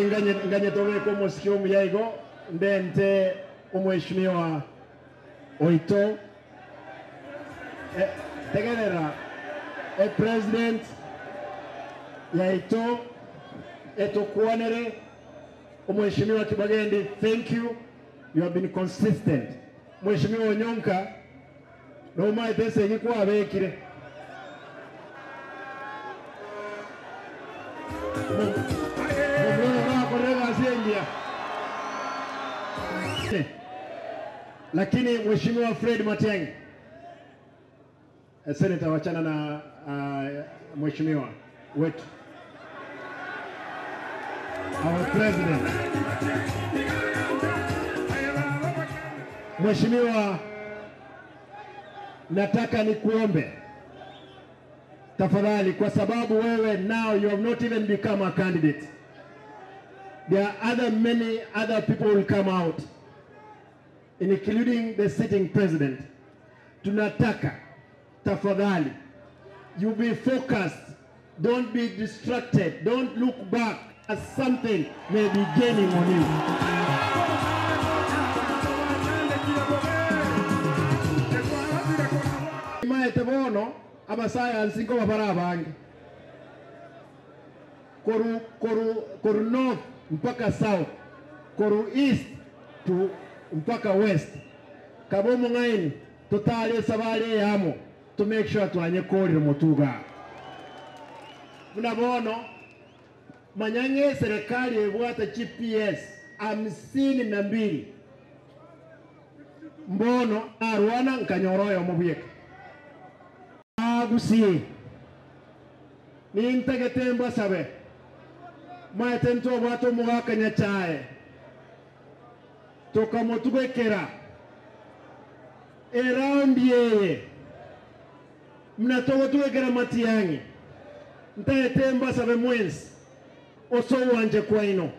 nganye tobe ko musikio muyaigo ndente umheshimiwa Oito tegerera president yaito kuonere umheshimiwa Kibagendi. Thank you have been consistent. Mheshimiwa Onyonka no mai pesa yiko abekire lakini Mheshimiwa Fred Matiang'i Senator wachana na Mheshimiwa wetu our president. Mheshimiwa, nataka nikuombe tafadhali, kwa sababu wewe now you have not even become a candidate. There are many other people will come out, including the sitting president. Tunataka tafadhali you be focused, don't be distracted, don't look back as something may be gaining on you. Maetebono abasaya nsingo babarabange koru north mpaka south, koru east to mpaka west, kabomo ngaini totale sabale yamo to make sure tuanye koli mutuga. Munabono manyange serikali ebwata GPS 52 mbono arwana nkanyoroyo mubuyeka agusiye ni ntegetemba sabe maetento bwato mugakanya chae toka motugekera around yeye mnatoka tugekera Matiang'i ntegetemba sabe mwensi oso wanje kwa ino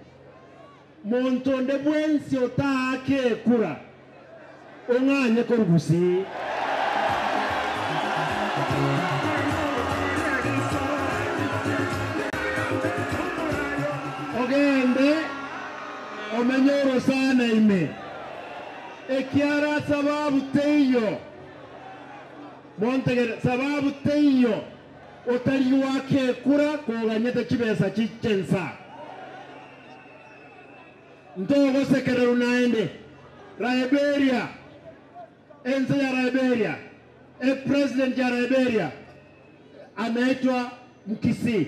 montonde bwensi otake kura onganye korugusi ogende omenyoro sana ime ekiara sababu teyo montegere sababu teyo otari wake kura koganyete kibesa chichensa ntogo sekere unaende Liberia enzi ya Liberia president ya Liberia anaitwa Mkisi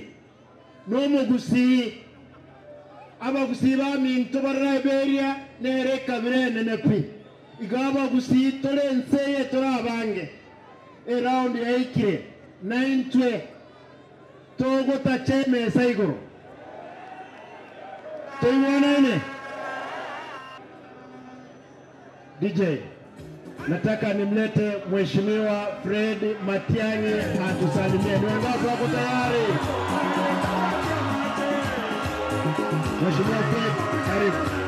no mugusi abagusi ba minto ba Liberia nere kabire nenepi igaba gusi tole nseye torabange around ya ikire 9 togo tacheme saigoro toiwana ine DJ, nataka nimlete Mheshimiwa Fred Matiang'i atusalimie. Ni wangapi wako tayari? Mheshimiwa Fred, karibu.